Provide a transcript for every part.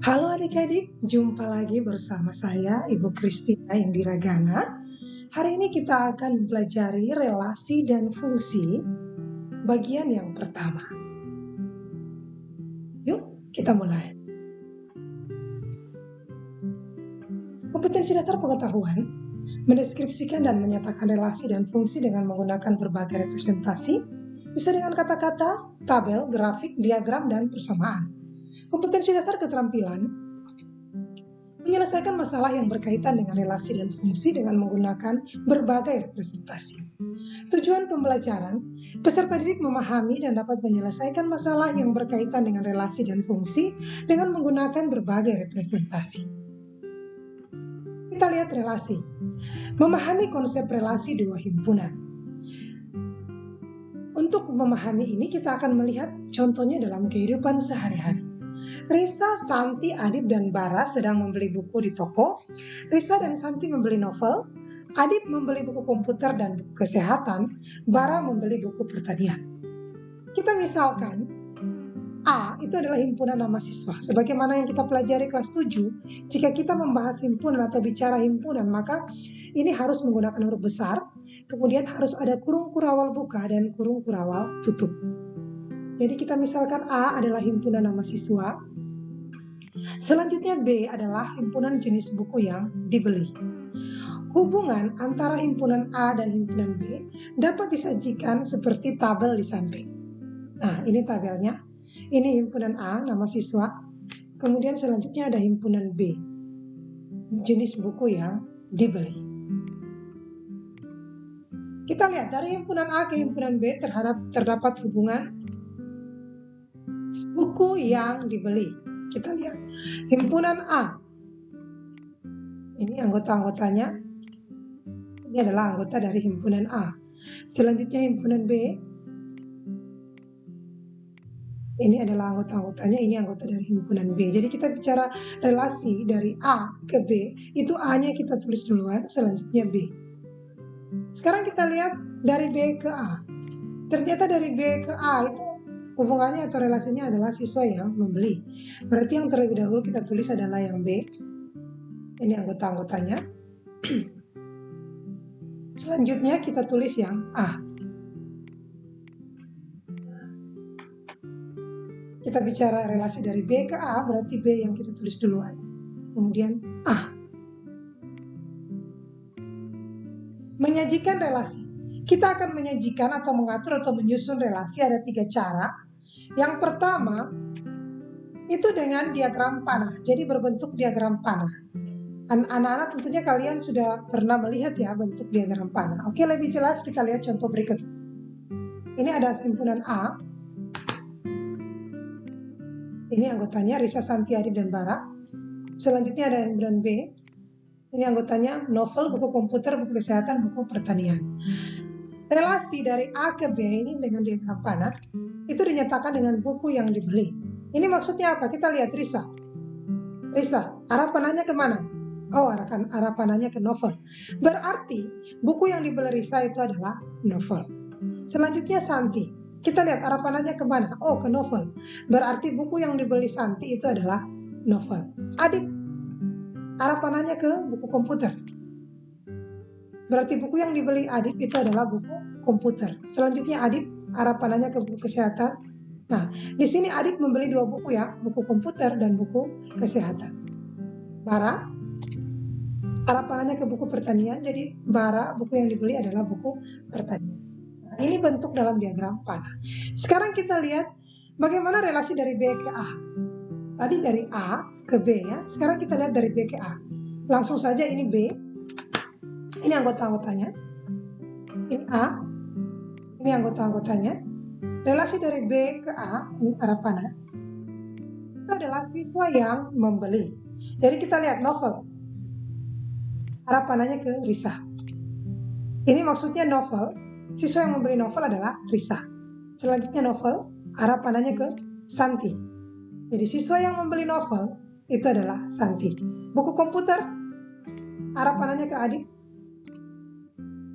Halo adik-adik, jumpa lagi bersama saya Ibu Kristina Indira Gana. Hari ini kita akan mempelajari relasi dan fungsi bagian yang pertama. Yuk, kita mulai. Kompetensi dasar pengetahuan mendeskripsikan dan menyatakan relasi dan fungsi dengan menggunakan berbagai representasi, bisa dengan kata-kata, tabel, grafik, diagram, dan persamaan. Kompetensi dasar keterampilan menyelesaikan masalah yang berkaitan dengan relasi dan fungsi dengan menggunakan berbagai representasi. Tujuan pembelajaran, peserta didik memahami dan dapat menyelesaikan masalah yang berkaitan dengan relasi dan fungsi dengan menggunakan berbagai representasi. Kita lihat relasi. Memahami konsep relasi dua himpunan. Untuk memahami ini kita akan melihat contohnya dalam kehidupan sehari-hari. Risa, Santi, Adib, dan Bara sedang membeli buku di toko. Risa dan Santi membeli novel. Adib membeli buku komputer dan buku kesehatan. Bara membeli buku pertanian. Kita misalkan A itu adalah himpunan nama siswa. Sebagaimana yang kita pelajari kelas 7, jika kita membahas himpunan atau bicara himpunan, maka ini harus menggunakan huruf besar, kemudian harus ada kurung kurawal buka dan kurung kurawal tutup. Jadi kita misalkan A adalah himpunan nama siswa. Selanjutnya B adalah himpunan jenis buku yang dibeli. Hubungan antara himpunan A dan himpunan B dapat disajikan seperti tabel di samping. Nah, ini tabelnya. Ini himpunan A, nama siswa. Kemudian selanjutnya ada himpunan B, jenis buku yang dibeli. Kita lihat dari himpunan A ke himpunan B terdapat hubungan buku yang dibeli. Kita lihat himpunan A. Ini anggota-anggotanya. Ini adalah anggota dari himpunan A. Selanjutnya himpunan B. Ini adalah anggota-anggotanya, ini anggota dari himpunan B. Jadi kita bicara relasi dari A ke B, itu A-nya kita tulis duluan, selanjutnya B. Sekarang kita lihat dari B ke A. Ternyata dari B ke A itu hubungannya atau relasinya adalah siswa yang membeli. Berarti yang terlebih dahulu kita tulis adalah yang B. Ini anggota-anggotanya. Selanjutnya kita tulis yang A. Kita bicara relasi dari B ke A, berarti B yang kita tulis duluan. Kemudian A. Menyajikan relasi. Kita akan menyajikan atau mengatur atau menyusun relasi ada 3 cara. Yang pertama, itu dengan diagram panah. Jadi berbentuk diagram panah. Anak-anak tentunya kalian sudah pernah melihat ya bentuk diagram panah. Oke, lebih jelas kita lihat contoh berikut. Ini ada himpunan A. Ini anggotanya Risa, Santi, Adib, dan Bara. Selanjutnya ada himpunan B. Ini anggotanya novel, buku komputer, buku kesehatan, buku pertanian. Relasi dari A ke B ini dengan diagram panah itu dinyatakan dengan buku yang dibeli. Ini maksudnya apa? Kita lihat Risa. Risa, arah panahnya kemana? Oh, arah panahnya ke novel. Berarti buku yang dibeli Risa itu adalah novel. Selanjutnya Santi. Kita lihat arah panahnya kemana? Oh, ke novel. Berarti buku yang dibeli Santi itu adalah novel. Adib, arah panahnya ke buku komputer. Berarti buku yang dibeli Adib itu adalah buku komputer. Selanjutnya Adib, arah panahnya ke buku kesehatan. Nah, di sini Adib membeli 2 buku ya, buku komputer dan buku kesehatan. Bara, arah panahnya ke buku pertanian. Jadi Bara, buku yang dibeli adalah buku pertanian. Ini bentuk dalam diagram panah. Sekarang kita lihat bagaimana relasi dari B ke A. Tadi dari A ke B ya. Sekarang kita lihat dari B ke A. Langsung saja ini B. Ini anggota-anggotanya. Ini A. Ini anggota-anggotanya. Relasi dari B ke A, ini arah panah. Itu adalah siswa yang membeli. Jadi kita lihat novel. Arah panahnya ke Risa. Ini maksudnya novel. Siswa yang membeli novel adalah Risa. Selanjutnya novel, arah panahnya ke Santi. Jadi siswa yang membeli novel itu adalah Santi. Buku komputer, arah panahnya ke Adib.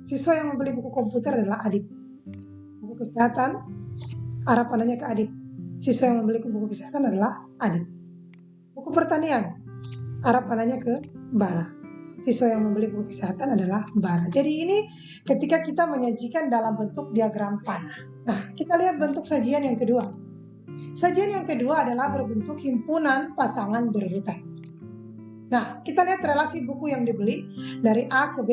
Siswa yang membeli buku komputer adalah Adib. Buku kesehatan, arah panahnya ke Adib. Siswa yang membeli buku kesehatan adalah Adib. buku pertanian. Arah panahnya ke bara. Siswa yang membeli buku kesehatan adalah bara. Jadi ini ketika kita menyajikan dalam bentuk diagram panah. Nah, kita lihat bentuk sajian yang kedua. Sajian yang kedua adalah berbentuk himpunan pasangan berurutan. Nah, kita lihat relasi buku yang dibeli dari A ke B.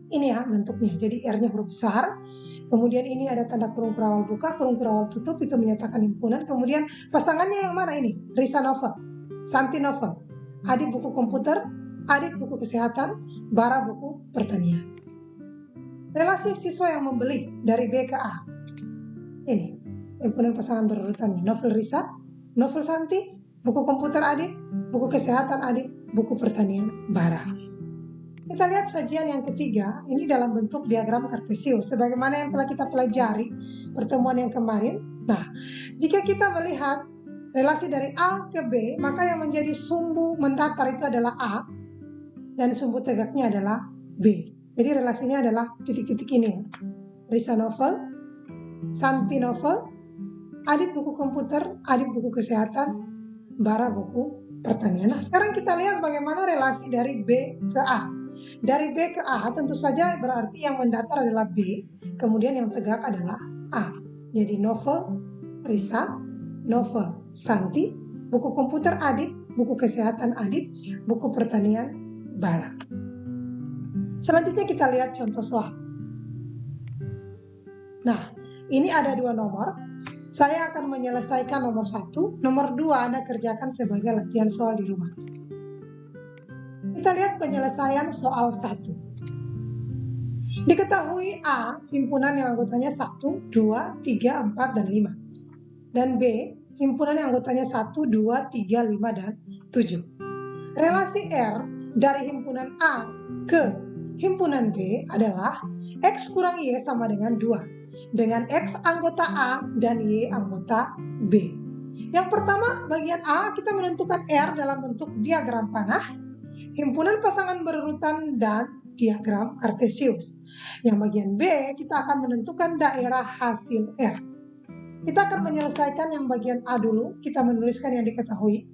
Ini ya bentuknya. Jadi R-nya huruf besar. Kemudian ini ada tanda kurung kurawal buka, kurung kurawal tutup, itu menyatakan himpunan. Kemudian pasangannya yang mana ini? Risa novel, Santi novel. Adik buku komputer, adik buku kesehatan, bara buku pertanian. Relasi siswa yang membeli dari B ke A. Ini, himpunan pasangan berurutannya. Novel Risa, novel Santi, buku komputer adik, buku kesehatan adik, buku pertanian bara. Kita lihat sajian yang ketiga, ini dalam bentuk diagram kartesius. Sebagaimana yang telah kita pelajari pertemuan yang kemarin. Nah, jika kita melihat relasi dari A ke B, maka yang menjadi sumbu mendatar itu adalah A, dan sumbu tegaknya adalah B. Jadi relasinya adalah titik-titik ini ya. Risa novel, Santi novel, adik buku komputer, adik buku kesehatan, bara buku pertanian. Nah, sekarang kita lihat bagaimana relasi dari B ke A. Dari B ke A tentu saja berarti yang mendatar adalah B, kemudian yang tegak adalah A. Jadi novel Risa, novel Santi, buku komputer adik, buku kesehatan adik, buku pertanian bara. Selanjutnya kita lihat contoh soal. Nah, ini ada dua nomor. Saya akan menyelesaikan nomor 1, nomor 2 Anda kerjakan sebagai latihan soal di rumah. Kita lihat penyelesaian soal 1. Diketahui A, himpunan yang anggotanya 1, 2, 3, 4, dan 5. Dan B, himpunan yang anggotanya 1, 2, 3, 5, dan 7. Relasi R dari himpunan A ke himpunan B adalah X kurang Y sama dengan 2. Dengan X anggota A dan Y anggota B. Yang pertama, bagian A kita menentukan R dalam bentuk diagram panah, himpunan pasangan berurutan, dan diagram kartesius. Yang bagian B, kita akan menentukan daerah hasil R. Kita akan menyelesaikan yang bagian A dulu, kita menuliskan yang diketahui.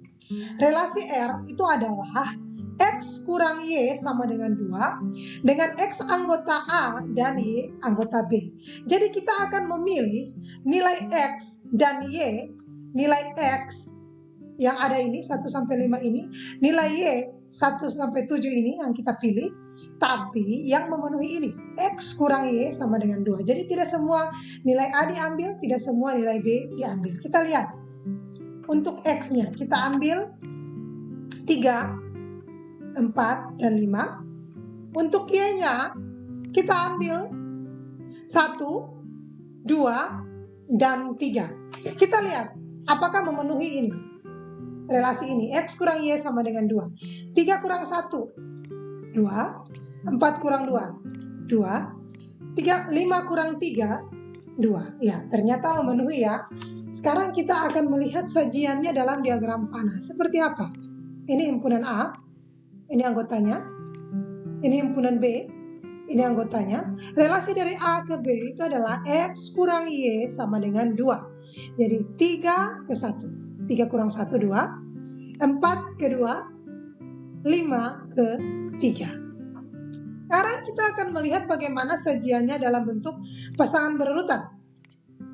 Relasi R itu adalah X kurang Y sama dengan 2, dengan X anggota A dan Y anggota B. Jadi kita akan memilih nilai X dan Y, nilai X yang ada ini, 1 sampai 5 ini, nilai Y 1 sampai 7 ini yang kita pilih, tapi yang memenuhi ini X kurang Y sama dengan 2. Jadi tidak semua nilai A diambil, tidak semua nilai B diambil. Kita lihat untuk X-nya kita ambil 3, 4, dan 5. Untuk Y-nya kita ambil 1, 2, dan 3. Kita lihat apakah memenuhi ini. Relasi ini, X kurang Y sama dengan 2. 3 kurang 1, 2. 4 kurang 2, 2. 5 kurang 3, 2. Ya, ternyata memenuhi ya. Sekarang kita akan melihat sajiannya dalam diagram panah. Seperti apa? Ini himpunan A, ini anggotanya. Ini himpunan B, ini anggotanya. Relasi dari A ke B itu adalah X kurang Y sama dengan 2. Jadi 3 ke 1. 3 kurang 1, 2. 4 ke 2. 5 ke 3. Sekarang kita akan melihat bagaimana sajiannya dalam bentuk pasangan berurutan.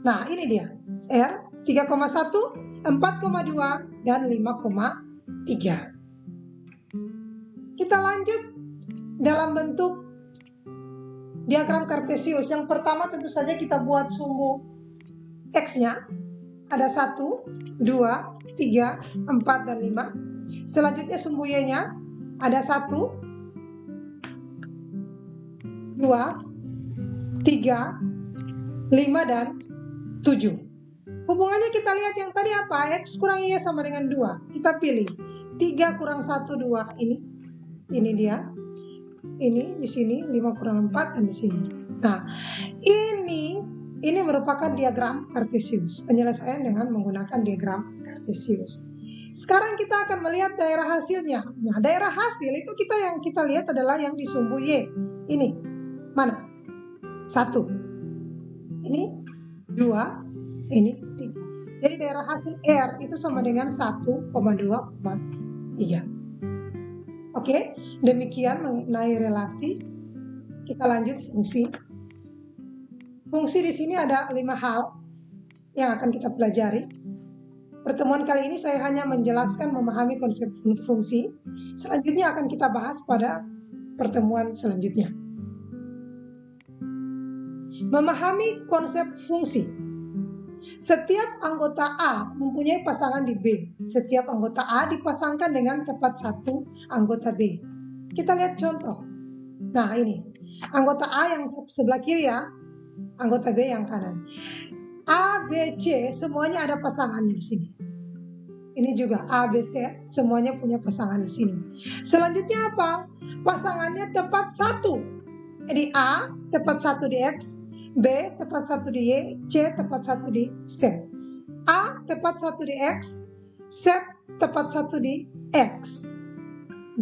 Nah, ini dia. R 3,1, 4,2, dan 5,3. Kita lanjut dalam bentuk diagram kartesius. Yang pertama tentu saja kita buat sumbu X-nya. Ada 1, 2, 3, 4, dan 5. Selanjutnya sumbu Y-nya ada 1, 2, 3, 5, dan 7. Hubungannya kita lihat yang tadi apa? X kurang Y sama dengan 2. Kita pilih 3 kurang 1, 2. Ini dia. Ini di sini 5 kurang 4, dan di sini. Nah, ini merupakan diagram kartesius. Penyelesaian dengan menggunakan diagram kartesius. Sekarang kita akan melihat daerah hasilnya. Nah, daerah hasil itu yang kita lihat adalah yang di sumbu Y. Ini. Mana? 1. Ini 2. Ini 3. Jadi daerah hasil R itu sama dengan 1,2,3. Oke, demikian mengenai relasi. Kita lanjut fungsi. Fungsi di sini ada 5 hal yang akan kita pelajari. Pertemuan kali ini saya hanya menjelaskan memahami konsep fungsi. Selanjutnya akan kita bahas pada pertemuan selanjutnya. Memahami konsep fungsi. Setiap anggota A mempunyai pasangan di B. Setiap anggota A dipasangkan dengan tepat satu anggota B. Kita lihat contoh. Nah ini, anggota A yang sebelah kiri ya, anggota B yang kanan. A, B, C semuanya ada pasangan di sini. Ini juga A, B, C semuanya punya pasangan di sini. Selanjutnya apa? Pasangannya tepat satu. Jadi A tepat satu di X, B tepat satu di Y, C tepat satu di Z. A tepat satu di X, Z tepat satu di X,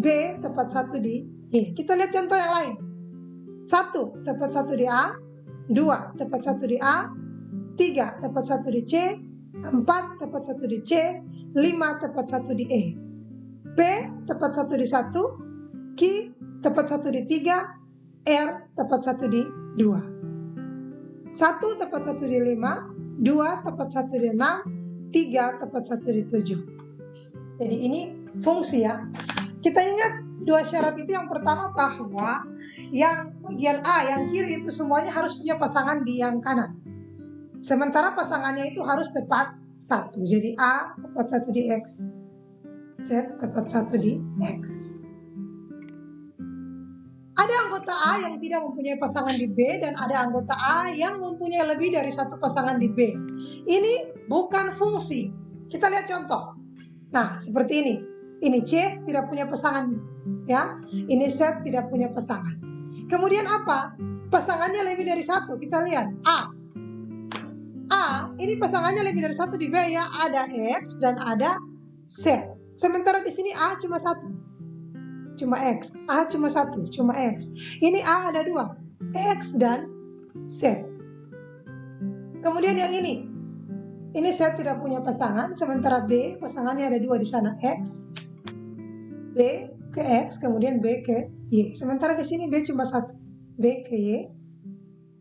B tepat satu di Y. Kita lihat contoh yang lain. 1 tepat satu di A, 2 tepat satu di A, 3 tepat satu di C, 4 tepat satu di C, 5 tepat satu di E. P tepat satu di 1, Q tepat satu di 3, R tepat satu di 2. 1 tepat satu di 5, 2 tepat satu di 6, 3 tepat satu di 7. Jadi ini fungsi ya. Kita ingat dua syarat itu, yang pertama bahwa yang bagian A yang kiri itu semuanya harus punya pasangan di yang kanan. Sementara pasangannya itu harus tepat satu. Jadi A tepat satu di X, Z tepat satu di X. Ada anggota A yang tidak mempunyai pasangan di B dan ada anggota A yang mempunyai lebih dari satu pasangan di B. Ini bukan fungsi. Kita lihat contoh. Nah, seperti ini. Ini C tidak punya pasangan, ya. Ini Z tidak punya pasangan. Kemudian apa? Pasangannya lebih dari satu. Kita lihat A. A, ini pasangannya lebih dari satu di B ya. Ada X dan ada Z. Sementara di sini A cuma satu. Cuma X, A cuma satu, cuma X. Ini A ada dua, X dan Z. Kemudian yang ini Z tidak punya pasangan, sementara B pasangannya ada dua di sana, X, B ke X, kemudian B ke Y. Sementara di sini B cuma satu, B ke Y,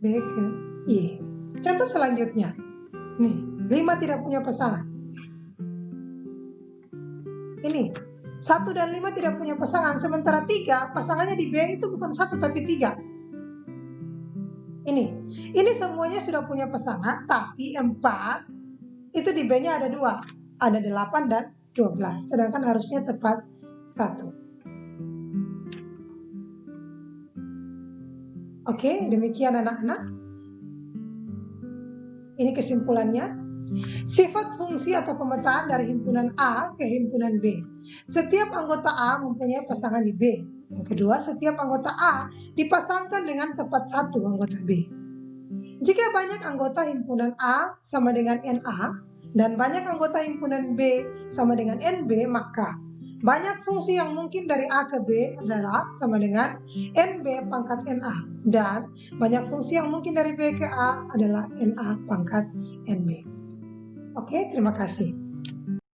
B ke Y. Contoh selanjutnya, nih 5 tidak punya pasangan. Ini 1 dan 5 tidak punya pasangan, sementara 3 pasangannya di B itu bukan 1 tapi 3. Ini semuanya sudah punya pasangan, tapi 4 itu di B-nya ada 2, ada 8 dan 12, sedangkan harusnya tepat 1. Oke, demikian anak-anak. Ini kesimpulannya. Sifat fungsi atau pemetaan dari himpunan A ke himpunan B. Setiap anggota A mempunyai pasangan di B. Yang kedua, setiap anggota A dipasangkan dengan tepat satu anggota B. Jika banyak anggota himpunan A sama dengan NA dan banyak anggota himpunan B sama dengan NB, maka banyak fungsi yang mungkin dari A ke B adalah sama dengan NB pangkat NA, dan banyak fungsi yang mungkin dari B ke A adalah NA pangkat NB. Oke, terima kasih.